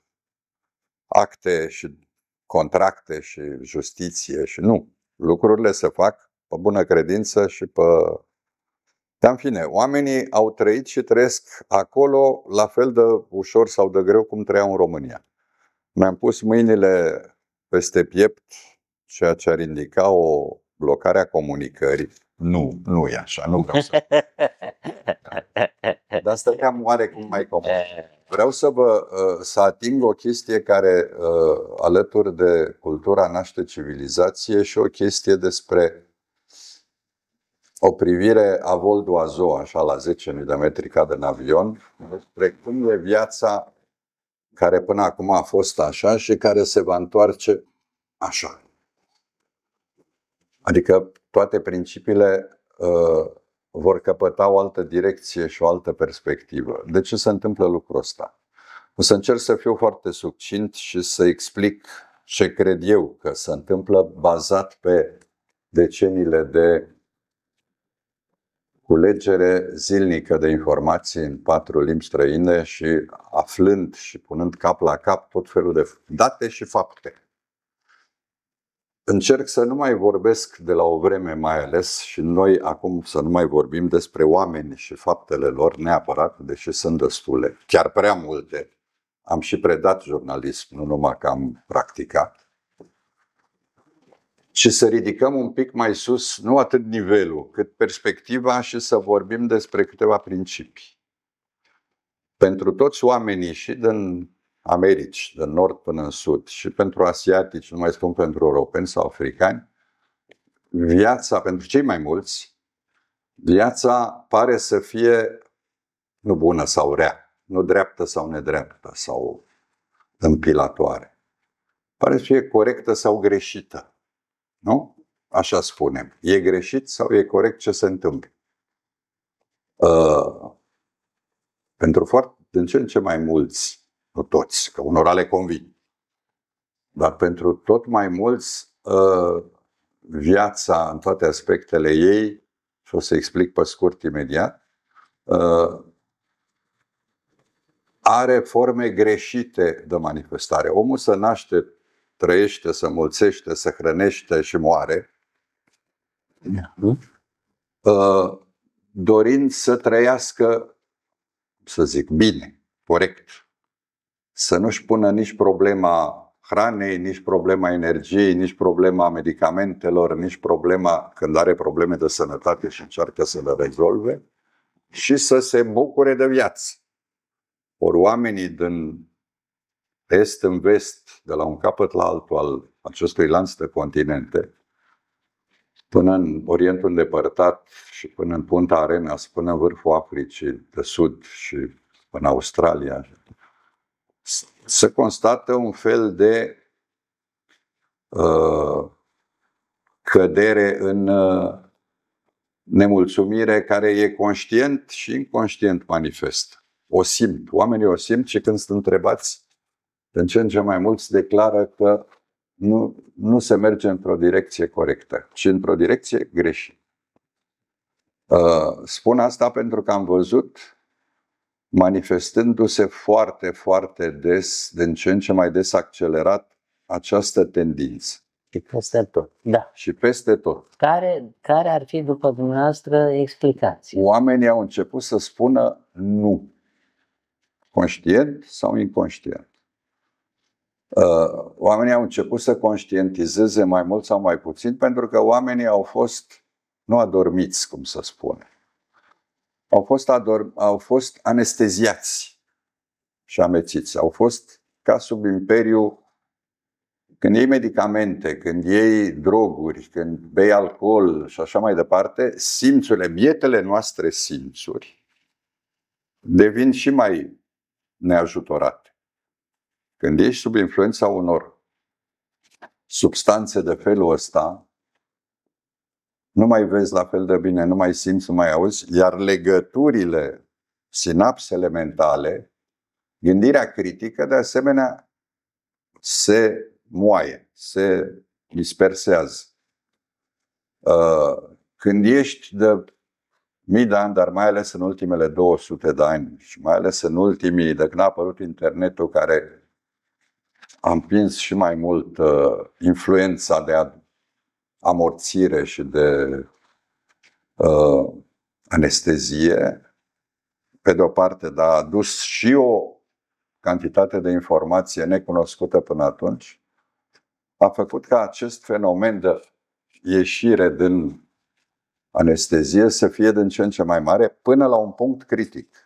acte și contracte și justiție și nu. Lucrurile se fac pe bună credință și pe... Dar în fine, oamenii au trăit și trăiesc acolo la fel de ușor sau de greu cum trăiau în România. Mi-am pus mâinile peste piept, ceea ce ar indica o blocare a comunicării. Nu e așa, nu vreau să... Dar stăteam oarecum mai comod. Vreau să ating o chestie care, alături de cultura naște civilizație, și o chestie despre o privire a vol d'oiseau, așa la 10.000 de metri ca în avion, despre cum e viața care până acum a fost așa și care se va întoarce așa. Adică toate principiile vor căpăta o altă direcție și o altă perspectivă. De ce se întâmplă lucrul ăsta? O să încerc să fiu foarte succint și să explic ce cred eu că se întâmplă, bazat pe deceniile de culegere zilnică de informații în 4 limbi străine și aflând și punând cap la cap tot felul de date și fapte. Încerc să nu mai vorbesc de la o vreme mai ales și noi acum să nu mai vorbim despre oameni și faptele lor neapărat, deși sunt destule, chiar prea multe. Am și predat jurnalism, nu numai că am practicat. Și să ridicăm un pic mai sus, nu atât nivelul, cât perspectiva, și să vorbim despre câteva principii. Pentru toți oamenii și din Americi, de nord până în sud, și pentru asiatici, nu mai spun pentru europeni sau africani, viața, pentru cei mai mulți, viața pare să fie nu bună sau rea, nu dreaptă sau nedreaptă sau împilatoare. Pare să fie corectă sau greșită. Nu? Așa spunem. E greșit sau e corect ce se întâmplă? Pentru din ce în ce mai mulți, nu toți, că unora le convin, dar pentru tot mai mulți, viața în toate aspectele ei, și o să explic pe scurt imediat, are forme greșite de manifestare. Omul se naște, trăiește, se mulțește, se hrănește și moare. dorind să trăiască, să zic, bine, corect. Să nu-și pună nici problema hranei, nici problema energiei, nici problema medicamentelor, nici problema când are probleme de sănătate și încearcă să le rezolve și să se bucure de viață. Ori oamenii din est în vest, de la un capăt la altul al acestui lanț de continente, până în Orientul îndepărtat și până în Punta Arenas, până în vârful Africii de Sud și până Australia, se constată un fel de cădere în nemulțumire care e conștient și inconștient manifest. O simt, oamenii o simt și când sunt întrebați, din ce în ce mai mulți declară că nu se merge într-o direcție corectă, ci într-o direcție greșită. Spun asta pentru că am văzut manifestându-se foarte, foarte des, din ce în ce mai des accelerat, această tendință. Și peste tot, da. Și peste tot. Care ar fi, după dumneavoastră, explicații? Oamenii au început să spună nu. Conștient sau inconștient. Oamenii au început să conștientizeze mai mult sau mai puțin pentru că oamenii au fost, nu adormiți, cum să spune, au fost anesteziați și amețiți. Au fost ca sub imperiu. Când iei medicamente, când iei droguri, când bei alcool și așa mai departe, simțurile, bietele noastre simțuri, devin și mai neajutorate. Când ești sub influența unor substanțe de felul ăsta, nu mai vezi la fel de bine, nu mai simți, nu mai auzi, iar legăturile, sinapsele mentale, gândirea critică, de asemenea, se moaie, se dispersează. Când ești de mii de ani, dar mai ales în ultimele 200 de ani și mai ales în ultimii, de când a apărut internetul, care a împins și mai mult influența de amorțire și de anestezie, pe de o parte, dar a adus și o cantitate de informație necunoscută până atunci, a făcut ca acest fenomen de ieșire din anestezie să fie din ce în ce mai mare până la un punct critic,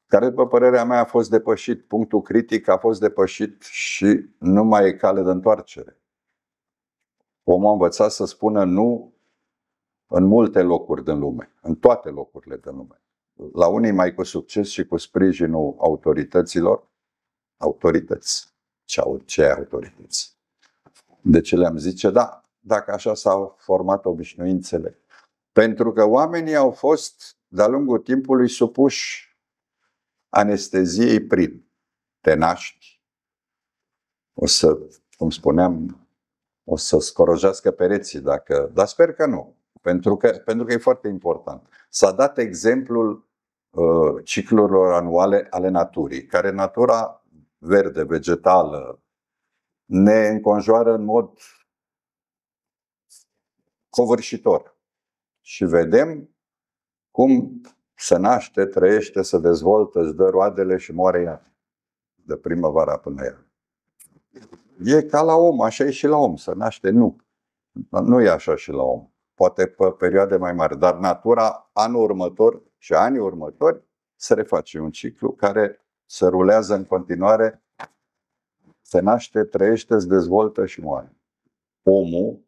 care, după părerea mea, a fost depășit. Punctul critic a fost depășit și nu mai e cale de întoarcere. Omul a învățat să spună nu în multe locuri din lume, în toate locurile din lume. La unii mai cu succes și cu sprijinul autorităților. Autorități. Ce autorități? De ce le-am zice? Da, dacă așa s-au format obișnuințele. Pentru că oamenii au fost, de-a lungul timpului, supuși anesteziei prin te naști. O să, cum spuneam, o să scorojească pereții, dar sper că nu. Pentru că e foarte important. S-a dat exemplul ciclurilor anuale ale naturii, care natura verde, vegetală, ne înconjoară în mod covârșitor. Și vedem cum se naște, trăiește, se dezvoltă, își dă roadele și moare ea. De primăvara până ea. E ca la om, așa e și la om, se naște, nu. Nu e așa și la om. Poate pe perioade mai mari, dar natura anul următor și anii următori se reface un ciclu care se rulează în continuare, se naște, trăiește, se dezvoltă și moare. Omul,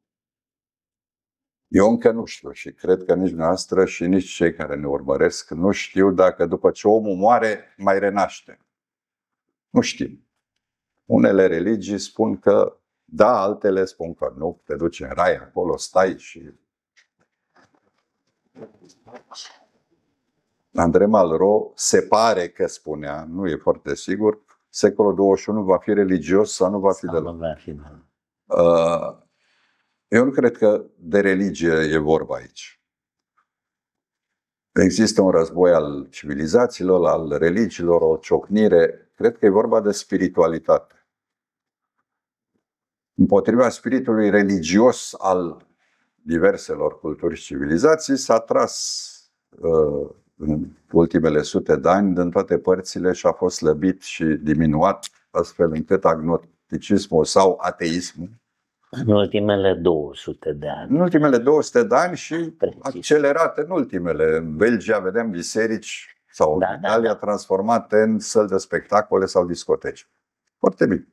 eu încă nu știu și cred că nici noastră și nici cei care ne urmăresc nu știu dacă după ce omul moare mai renaște. Nu știm. Unele religii spun că da, altele spun că nu, te duci în rai, acolo stai și... André Malraux se pare că spunea, nu e foarte sigur, secolul 21 va fi religios sau nu va fi deloc. Eu nu cred că de religie e vorba aici. Există un război al civilizațiilor, al religiilor, o ciocnire. Cred că e vorba de spiritualitate. Împotriva spiritului religios al diverselor culturi și civilizații s-a tras în ultimele sute de ani din toate părțile și a fost slăbit și diminuat astfel încât agnosticismul sau ateismul în ultimele 200 de ani. în ultimele 200 de ani și Precis. accelerat în ultimele. În Belgia vedem biserici sau în Italia transformate în săli de spectacole sau discoteci. Foarte bine.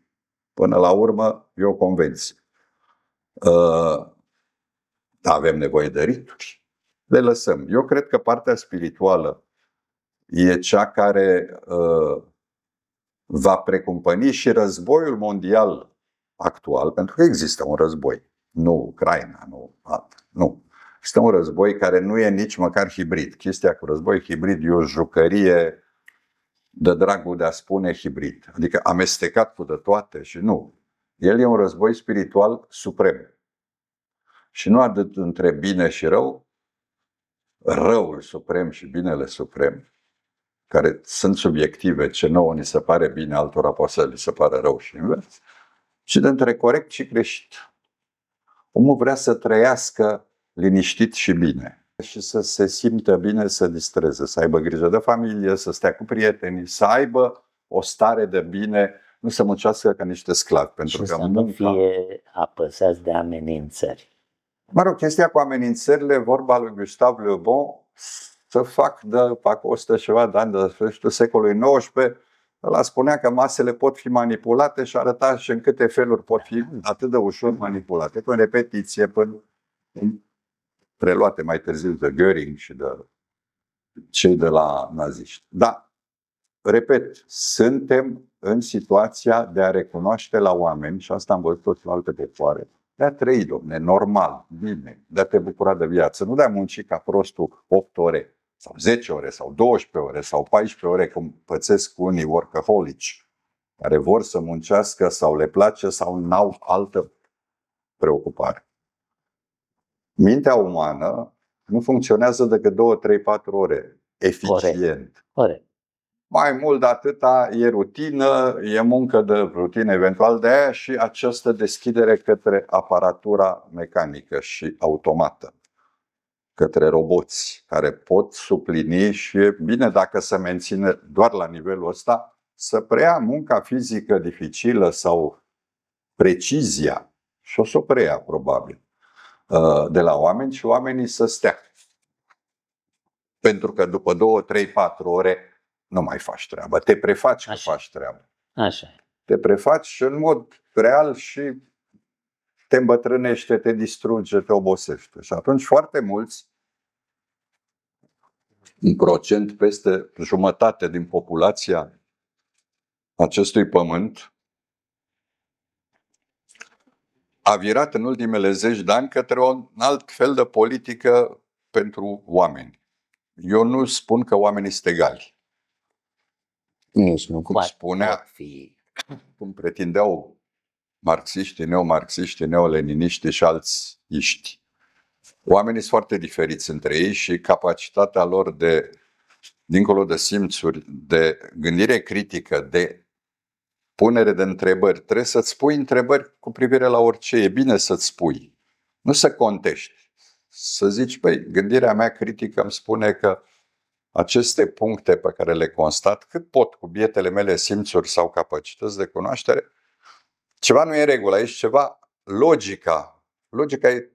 Până la urmă e o convenție. Avem nevoie de rituri. Le lăsăm. Eu cred că partea spirituală e cea care va precumpăni și războiul mondial actual, pentru că există un război. Nu Ucraina, nu. Este un război care nu e nici măcar hibrid. Chestia cu război hibrid e o jucărie de dragul de a spune hibrid. Adică amestecat cu de toate și nu. El e un război spiritual suprem. Și nu atât între bine și rău, răul suprem și binele suprem, care sunt subiective, ce nouă ni se pare bine, altora poate să li se pare rău și invers, ci de între corect și greșit. Omul vrea să trăiască liniștit și bine și să se simtă bine, să distreze, să aibă grijă de familie, să stea cu prietenii, să aibă o stare de bine, nu să muncească ca niște sclavi. Pentru și că să nu fie apăsați de amenințări. Mă rog, chestia cu amenințările, vorba lui Gustave Le Bon, să fac 100 ceva de ani de sfârșitul secolului XIX, ăla spunea că masele pot fi manipulate și arăta și în câte feluri pot fi atât de ușor manipulate, până repetiție, până preluate mai târziu de Göring și de cei de la naziști. Da, repet, suntem în situația de a recunoaște la oameni, și asta am văzut la alte popoare, de a trăi, domne, normal, bine, de a te bucura de viață, nu de a munci ca prostul 8 ore, sau 10 ore, sau 12 ore, sau 14 ore, cum pățesc unii workaholici, care vor să muncească sau le place sau n-au altă preocupare. Mintea umană nu funcționează decât 2, 3, 4 ore, eficient. Corect. Mai mult de atâta e rutină, e muncă de rutină eventual, de aia și această deschidere către aparatura mecanică și automată, către roboți care pot suplini și e bine dacă se menține doar la nivelul ăsta, să preia munca fizică dificilă sau precizia, și o să o preia probabil, de la oameni și oamenii să stea. Pentru că după 2, 3, 4 ore nu mai faci treaba. Te prefaci că faci treaba. Așa. Te prefaci și în mod real și te îmbătrânește, te distruge, te obosește. Și atunci foarte mulți, un procent peste jumătate din populația acestui pământ, a virat în ultimele 10 de ani către un alt fel de politică pentru oameni. Eu nu spun că oamenii sunt egali. Nici nu cum spunea, cum pretindeau marxiștii, neomarxiștii, neoleniniștii și alți iști. Oamenii sunt foarte diferiți între ei și capacitatea lor de, dincolo de simțuri, de gândire critică, de punere de întrebări. Trebuie să-ți spui întrebări cu privire la orice. E bine să-ți spui. Nu să contești. Să zici, băi, gândirea mea critică îmi spune că aceste puncte pe care le constat, cât pot cu bietele mele simțuri sau capacități de cunoaștere, ceva nu e în regulă aici, ceva logica. Logica e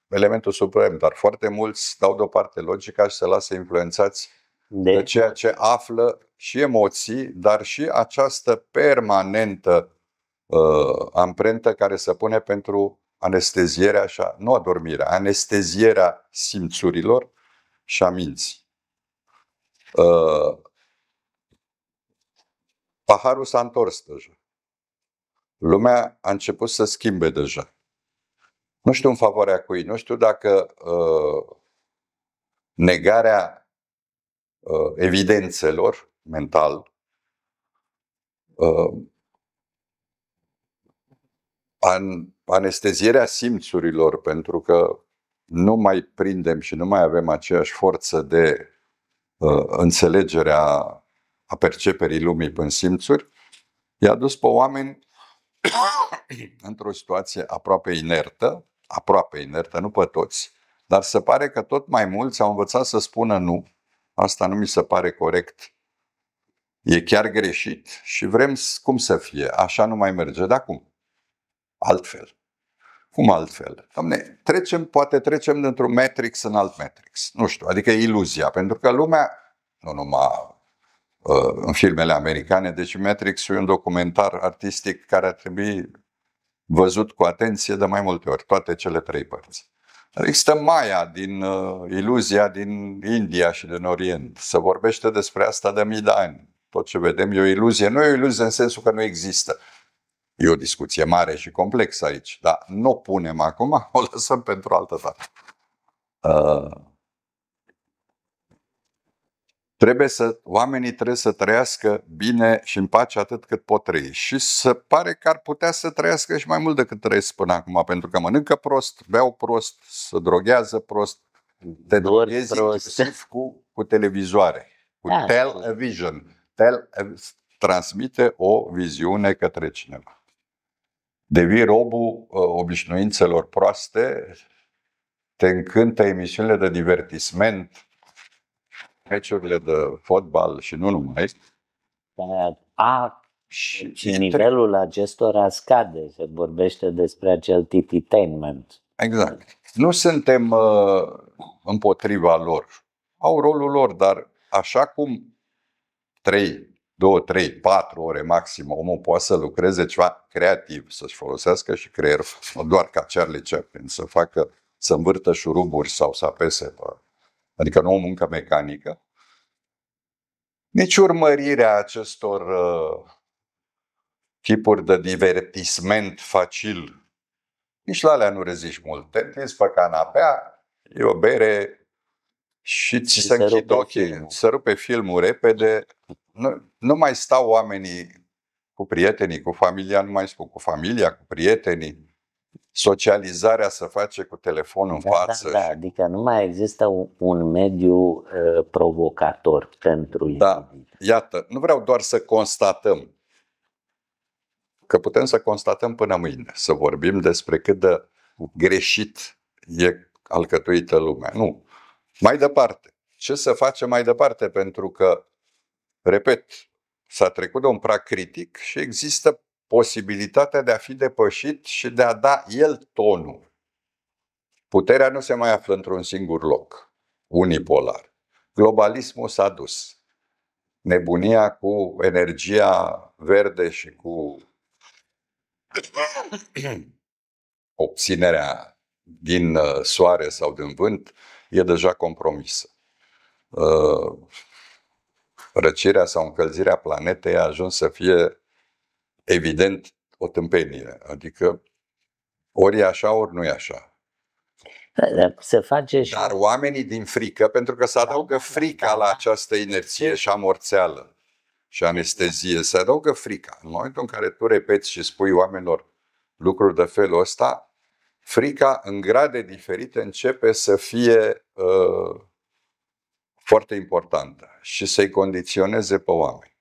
elementul suprem, dar foarte mulți dau deoparte logica și se lasă influențați de ceea ce află și emoții, dar și această permanentă amprentă care se pune pentru anestezierea, nu adormirea, anestezierea simțurilor și a minții. Paharul s-a întors deja. Lumea a început să schimbe deja. Nu știu în favoarea cui, nu știu dacă negarea evidențelor mental, anestezierea simțurilor, pentru că nu mai prindem și nu mai avem aceeași forță de înțelegerea a perceperii lumii prin simțuri, i-a dus pe oameni într-o situație aproape inertă, nu pe toți, Dar se pare că tot mai mulți au învățat să spună nu. Asta nu mi se pare corect. E chiar greșit și vrem cum să fie. Așa nu mai merge. Dar cum? Altfel. Cum altfel? Doamne, poate trecem dintr-un Matrix în alt Matrix. Nu știu, adică e iluzia. Pentru că lumea, nu numai în filmele americane, deci Matrix e un documentar artistic care ar trebui văzut cu atenție de mai multe ori, toate cele 3 părți. Există Maya din iluzia din India și din Orient. Se vorbește despre asta de mii de ani. Tot ce vedem e o iluzie. Nu e o iluzie în sensul că nu există. E o discuție mare și complexă aici, dar nu o punem acum, o lăsăm pentru altă dată. Oamenii trebuie să trăiască bine și în pace atât cât pot trăi. Și se pare că ar putea să trăiască și mai mult decât trăiesc până acum, pentru că mănâncă prost, beau prost, se droghează prost, te droghezi inclusiv cu televizoare, cu television. Transmite o viziune către cineva. Devii robul obișnuințelor proaste, te încântă emisiunile de divertisment, meciurile de fotbal și nu numai. Și nivelul acestora scade, se vorbește despre acel tititainment. Exact. Nu suntem împotriva lor. Au rolul lor, dar așa cum 2, 3, 4 ore maxim omul poate să lucreze ceva creativ, să-și folosească și creierul, nu doar ca Charlie Chaplin, să învârtă șuruburi sau să apese adică nu o muncă mecanică. Nici urmărirea acestor tipuri de divertisment facil, nici la alea nu reziști mult. Te întinzi pe canapea, e o bere și ți se închid ochii, se rupe filmul repede. Nu mai stau oamenii cu prietenii, cu familia, nu mai spun cu familia, cu prietenii. Socializarea se face cu telefonul în față. Da, adică nu mai există un mediu provocator pentru ei. Da, iată, nu vreau doar să constatăm, că putem să constatăm până mâine, să vorbim despre cât de greșit e alcătuită lumea. Nu. Mai departe. Ce să facem mai departe? Pentru că, repet, s-a trecut de un prag critic și există posibilitatea de a fi depășit și de a da el tonul. Puterea nu se mai află într-un singur loc, unipolar. Globalismul s-a dus. Nebunia cu energia verde și cu obținerea din soare sau din vânt e deja compromisă. Răcirea sau încălzirea planetei a ajuns să fie evident o tâmpenie. Adică ori e așa, ori nu e așa. Se face și... Dar oamenii din frică, pentru că se adaugă frica la această inerție și amorțeală și anestezie, se adaugă frica. În momentul în care tu repeți și spui oamenilor lucruri de felul ăsta, frica în grade diferite începe să fie foarte importantă și să-i condiționeze pe oameni.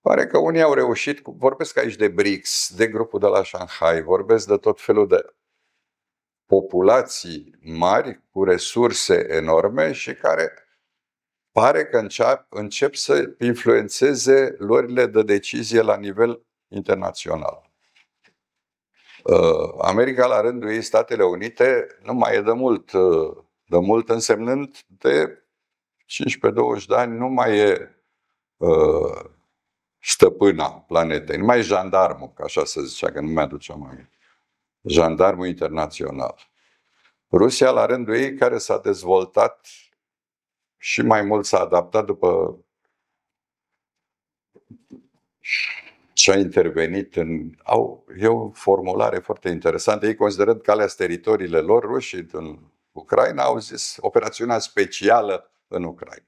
Pare că unii au reușit, vorbesc aici de BRICS, de grupul de la Shanghai, vorbesc de tot felul de populații mari cu resurse enorme și care pare că încep să influențeze luările de decizie la nivel internațional. America, la rândul ei, Statele Unite, nu mai e de mult însemnând de 15-20 de ani, nu mai e stăpâna planetei, nu mai e jandarmul, ca așa se zicea, că nu mi-aduce aminte. Jandarmul internațional. Rusia, la rândul ei, care s-a dezvoltat și mai mult s-a adaptat după ce a intervenit e o formulare foarte interesantă. Ei, considerând că alea teritoriile lor, rușii din Ucraina, au zis operațiunea specială în Ucraina.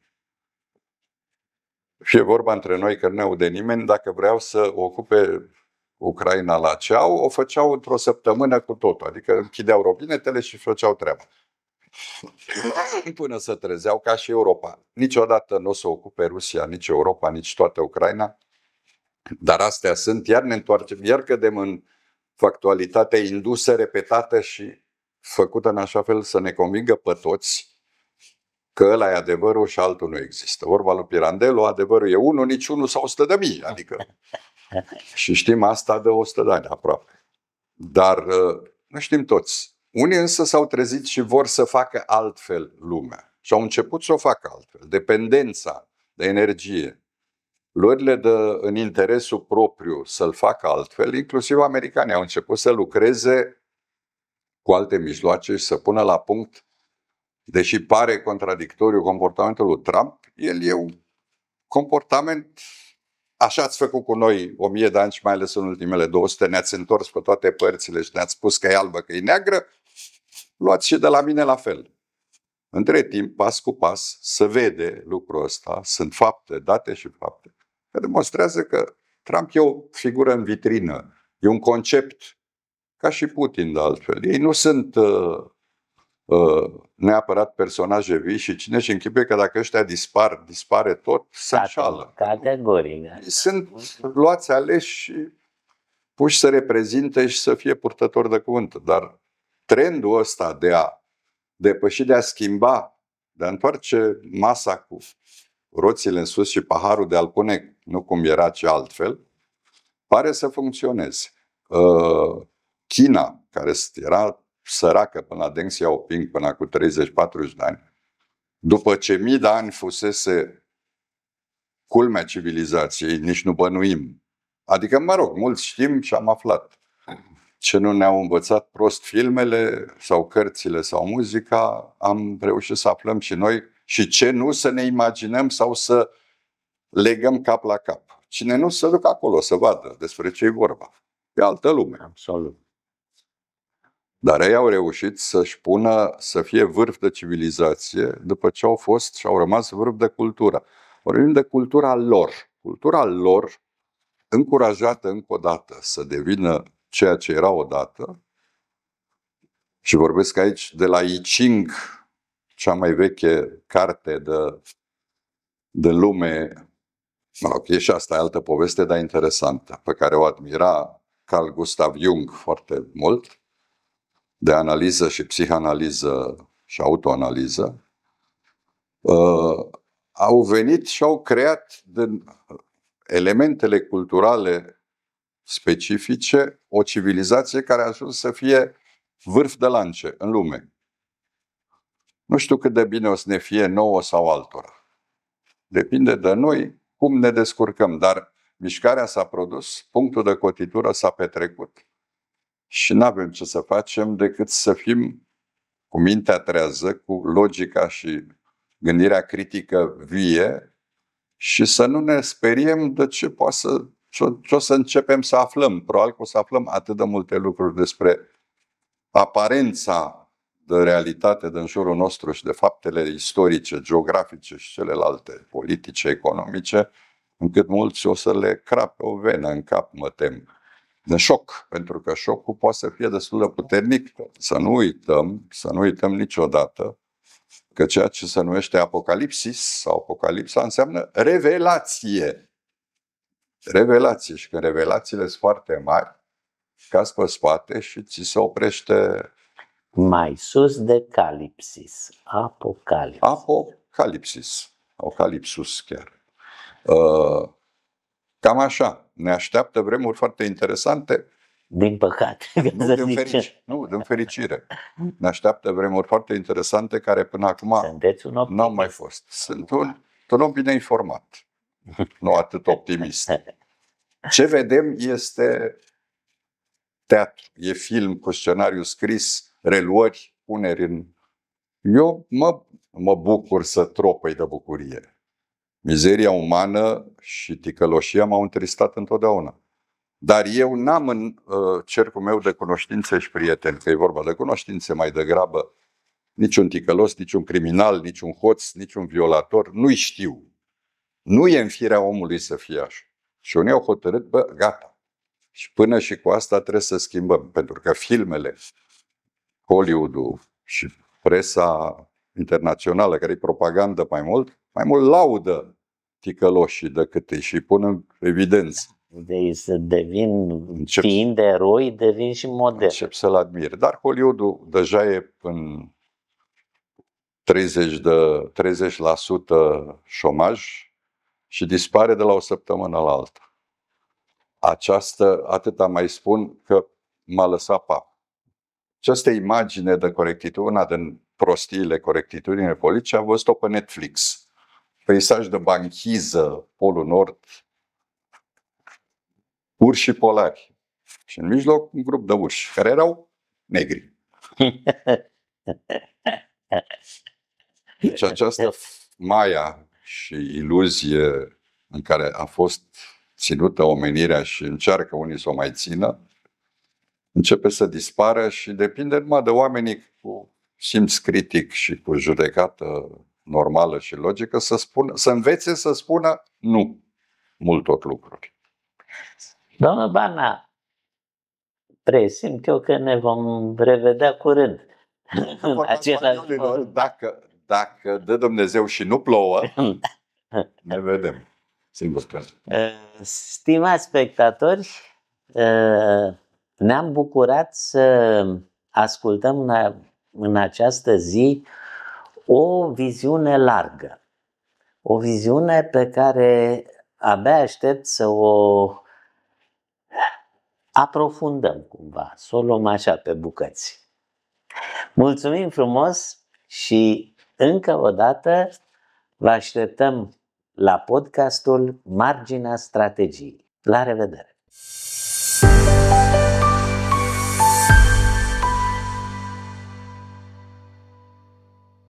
Fie vorba între noi că nu ne aude nimeni, dacă vreau să ocupe Ucraina la ceau, o făceau într-o săptămână cu totul. Adică închideau robinetele și făceau treaba. Până se trezeau ca și Europa. Niciodată nu o să ocupe Rusia, nici Europa, nici toată Ucraina. Dar astea sunt, iar ne întoarcem, iar cădem în factualitatea indusă, repetată și făcută în așa fel să ne convingă pe toți că ăla e adevărul și altul nu există. Vorba lui Pirandello, adevărul e unul, nici unul sau 100.000. Adică, și știm asta de 100 de ani aproape. Dar nu știm toți. Unii însă s-au trezit și vor să facă altfel lumea. Și au început să o facă altfel. Dependența de energie, luările în interesul propriu să-l facă altfel, inclusiv americanii au început să lucreze cu alte mijloace și să pună la punct, deși pare contradictoriu comportamentul lui Trump, el e un comportament, așa ați făcut cu noi 1000 de ani și mai ales în ultimele 200, ne-ați întors pe toate părțile și ne-ați spus că e albă, că e neagră, luați și de la mine la fel. Între timp, pas cu pas, se vede lucrul ăsta, sunt fapte, date și fapte, că demonstrează că Trump e o figură în vitrină, e un concept, ca și Putin de altfel. Ei nu sunt neapărat personaje vii și cine își închipuie că dacă ăștia dispare tot, se înșală. Categoric. Sunt luați, aleși și puși să reprezinte și să fie purtători de cuvânt. Dar trendul ăsta de a depăși, de a schimba, de a întoarce masa cu roțile în sus și paharul de a-l pune nu cum era, ci altfel, pare să funcționeze. China, care era săracă până la Deng Xiaoping, până cu 30-40 de ani, după ce mii de ani fusese culmea civilizației, nici nu bănuim. Adică, mă rog, mulți știm și am aflat. Ce nu ne-au învățat prost filmele sau cărțile sau muzica, am reușit să aflăm și noi, și ce nu să ne imaginăm sau să legăm cap la cap. Cine nu, să ducă acolo, să vadă despre ce e vorba. E altă lume. Absolut. Dar ei au reușit să-și pună, să fie vârf de civilizație după ce au fost și au rămas vârf de cultură. Vorbim de cultura lor. Cultura lor, încurajată încă o dată să devină ceea ce era odată, și vorbesc aici de la I Ching, cea mai veche carte de lume, mă rog, e și asta e altă poveste, dar interesantă, pe care o admira Carl Gustav Jung foarte mult, de analiză și psihanaliză și autoanaliză, au venit și au creat din elementele culturale specifice o civilizație care a ajuns să fie vârf de lance în lume. Nu știu cât de bine o să ne fie nouă sau altora. Depinde de noi cum ne descurcăm, dar mișcarea s-a produs, punctul de cotitură s-a petrecut și nu avem ce să facem decât să fim cu mintea trează, cu logica și gândirea critică vie și să nu ne speriem de ce o să începem să aflăm. Probabil că o să aflăm atât de multe lucruri despre aparența de realitate din jurul nostru și de faptele istorice, geografice și celelalte, politice, economice, încât mulți o să le crape o venă în cap, mă tem. De șoc, pentru că șocul poate să fie destul de puternic. Să nu uităm niciodată că ceea ce se numește apocalipsis sau apocalipsa înseamnă revelație. Revelație. Și când revelațiile sunt foarte mari, cazi pe spate și ți se oprește. Mai sus de calipsis. Apocalipsis. Apocalipsus chiar. Cam așa. Ne așteaptă vremuri foarte interesante. Din păcate. Din fericire. Ne așteaptă vremuri foarte interesante care până acum nu au mai fost. Sunt un om bine informat. Nu atât optimist. Ce vedem este teatru, e film cu scenariu scris, reluări, puneri în... Eu mă bucur să tropăi de bucurie. Mizeria umană și ticăloșia m-au întristat întotdeauna. Dar eu n-am în cercul meu de cunoștințe și prieteni, că e vorba de cunoștințe mai degrabă, niciun ticălos, niciun criminal, niciun hoț, niciun violator, nu-i știu. Nu e în firea omului să fie așa. Și unii au hotărât, gata. Și până și cu asta trebuie să schimbăm, pentru că filmele, Hollywood-ul și presa internațională, care e propagandă mai mult laudă ticăloșii decât îi și pun în evidență. Deci să devin, fiind eroi, devin și model. Încep să-l admir. Dar Hollywood-ul deja e în 30% șomaj și dispare de la o săptămână la alta. Atâta mai spun că m-a lăsat pap. Această imagine de corectitudine, una din prostiile corectitudine politice, am văzut-o pe Netflix. Peisaj de banchiză, Polul Nord, urși polari. Și în mijloc un grup de urși, care erau negri. Deci această maia și iluzie în care a fost ținută omenirea și încearcă unii să o mai țină, începe să dispară și depinde numai de oamenii cu simț critic și cu judecată normală și logică să învețe să spună nu multor lucruri. Domnul Barna, presimt eu că ne vom revedea curând. Dacă dă Dumnezeu și nu plouă, ne vedem. Singur că. Stimați spectatori, ne-am bucurat să ascultăm în această zi o viziune largă. O viziune pe care abia aștept să o aprofundăm cumva, să o luăm așa pe bucăți. Mulțumim frumos și încă o dată vă așteptăm la podcastul Marginea Strategiei. La revedere!